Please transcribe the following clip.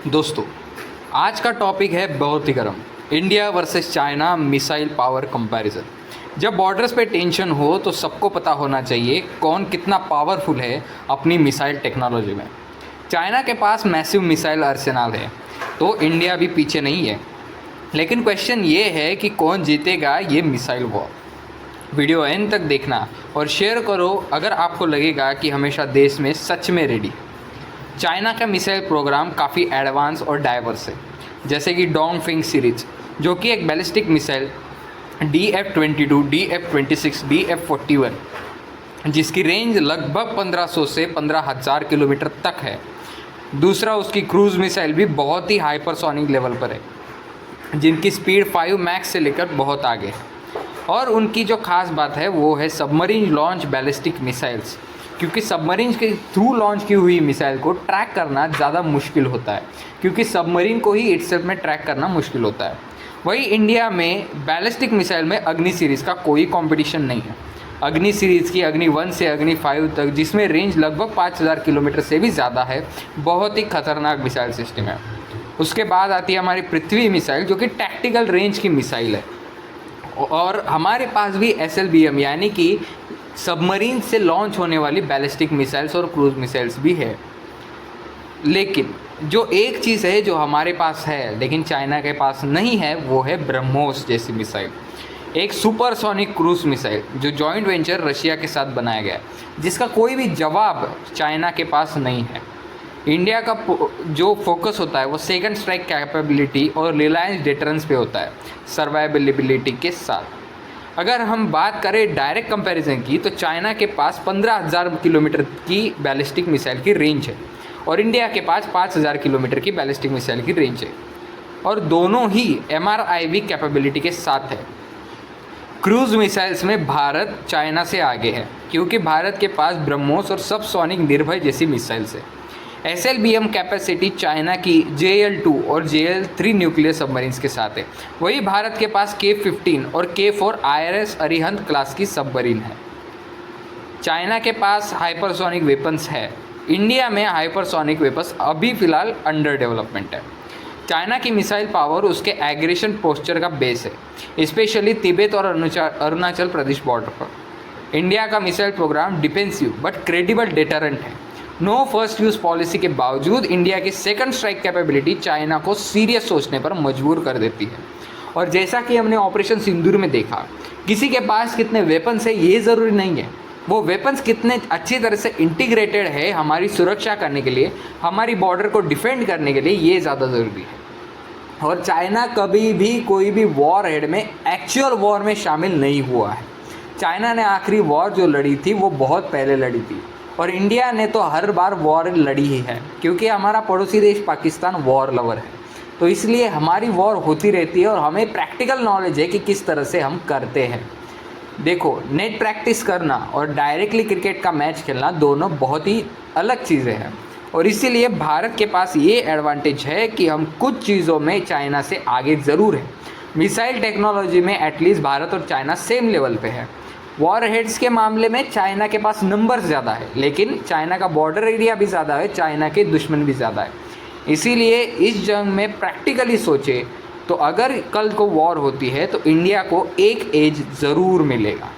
दोस्तों, आज का टॉपिक है बहुत ही गर्म। India versus China missile power comparison. जब बॉर्डर्स पे टेंशन हो तो सबको पता होना चाहिए कौन कितना पावरफुल है अपनी मिसाइल टेक्नोलॉजी में। चाइना के पास मैसिव मिसाइल अर्सेनल है तो इंडिया भी पीछे नहीं है। लेकिन क्वेश्चन ये है कि कौन जीतेगा ये मिसाइल वॉर। वीडियो एंड तक देखना और शेयर करो अगर आपको लगेगा कि हमेशा देश में सच में रेडी। चाइना का मिसाइल प्रोग्राम काफ़ी एडवांस और डाइवर्स है, जैसे कि डोंगफिंग सीरीज जो कि एक ballistic missile DF-22, DF-26, DF-41 जिसकी रेंज लगभग 1500 से 15,000 किलोमीटर तक है। दूसरा उसकी क्रूज़ मिसाइल भी बहुत ही हाइपरसोनिक लेवल पर है जिनकी स्पीड 5 मैक्स से लेकर बहुत आगे है। और उनकी जो खास बात है वो है सबमरीन लॉन्च बैलिस्टिक मिसाइल्स, क्योंकि सबमरीन के थ्रू लॉन्च की हुई मिसाइल को ट्रैक करना ज़्यादा मुश्किल होता है, क्योंकि सबमरीन को ही इटसेल्फ में ट्रैक करना मुश्किल होता है। वही इंडिया में बैलिस्टिक मिसाइल में अग्नि सीरीज़ का कोई कंपटीशन नहीं है। अग्नि सीरीज़ की अग्नि 1 से अग्नि 5 तक, जिसमें रेंज लगभग 5,000 किलोमीटर से भी ज़्यादा है, बहुत ही खतरनाक मिसाइल सिस्टम है। उसके बाद आती है हमारी पृथ्वी मिसाइल जो कि टैक्टिकल रेंज की मिसाइल है। और हमारे पास भी SLBM यानी कि सबमरीन से लॉन्च होने वाली बैलिस्टिक मिसाइल्स और क्रूज मिसाइल्स भी है। लेकिन जो एक चीज़ है जो हमारे पास है लेकिन चाइना के पास नहीं है वो है ब्रह्मोस जैसी मिसाइल, एक सुपरसोनिक क्रूज मिसाइल जो जॉइंट वेंचर रशिया के साथ बनाया गया है, जिसका कोई भी जवाब चाइना के पास नहीं है। इंडिया का जो फोकस होता है वो सेकंड स्ट्राइक कैपेबिलिटी और रिलायंस डिटरेंस पे होता है, सर्वाइवबिलिटी के साथ। अगर हम बात करें डायरेक्ट कंपैरिजन की तो चाइना के पास 15,000 किलोमीटर की बैलिस्टिक मिसाइल की रेंज है और इंडिया के पास 5,000 किलोमीटर की बैलिस्टिक मिसाइल की रेंज है, और दोनों ही MRIV कैपेबिलिटी के साथ है। क्रूज मिसाइल्स में भारत चाइना से आगे है क्योंकि भारत के पास ब्रह्मोस और सबसोनिक निर्भय जैसी मिसाइल्स है। SLBM कैपेसिटी चाइना की JL-2 और JL-3 न्यूक्लियर सबमरीन्स के साथ है। वही भारत के पास K-15 और K-4 IRS अरिहंत क्लास की सबमरीन है। चाइना के पास हाइपरसोनिक वेपन्स है। इंडिया में हाइपरसोनिक वेपन्स अभी फ़िलहाल अंडर डेवलपमेंट है। चाइना की मिसाइल पावर उसके एग्रेशन पोस्चर का बेस है, स्पेशली तिब्बत और अरुणाचल प्रदेश बॉर्डर पर। इंडिया का missile program defensive but credible deterrent है। नो फर्स्ट यूज़ पॉलिसी के बावजूद इंडिया की सेकंड स्ट्राइक कैपेबिलिटी चाइना को सीरियस सोचने पर मजबूर कर देती है। और जैसा कि हमने ऑपरेशन सिंदूर में देखा, किसी के पास कितने वेपन्स है ये ज़रूरी नहीं है, वो वेपन्स कितने अच्छी तरह से इंटीग्रेटेड है हमारी सुरक्षा करने के लिए, हमारी बॉर्डर को डिफेंड करने के लिए, ये ज़्यादा ज़रूरी है। और चाइना कभी भी कोई भी वॉर हेड में एक्चुअल वॉर में शामिल नहीं हुआ है। चाइना ने आखिरी वॉर जो लड़ी थी वो बहुत पहले लड़ी थी, और इंडिया ने तो हर बार वॉर लड़ी ही है, क्योंकि हमारा पड़ोसी देश पाकिस्तान वॉर लवर है। तो इसलिए हमारी वॉर होती रहती है और हमें प्रैक्टिकल नॉलेज है कि किस तरह से हम करते हैं। देखो, नेट प्रैक्टिस करना और डायरेक्टली क्रिकेट का मैच खेलना दोनों बहुत ही अलग चीज़ें हैं, और इसीलिए भारत के पास ये एडवांटेज है कि हम कुछ चीज़ों में चाइना से आगे ज़रूर हैं। मिसाइल टेक्नोलॉजी में एटलीस्ट भारत और चाइना सेम लेवल पे है। वॉर हेड्स के मामले में चाइना के पास नंबर्स ज़्यादा है, लेकिन चाइना का बॉर्डर एरिया भी ज़्यादा है, चाइना के दुश्मन भी ज़्यादा है। इसीलिए इस जंग में प्रैक्टिकली सोचे तो अगर कल को वॉर होती है तो इंडिया को एक एज ज़रूर मिलेगा।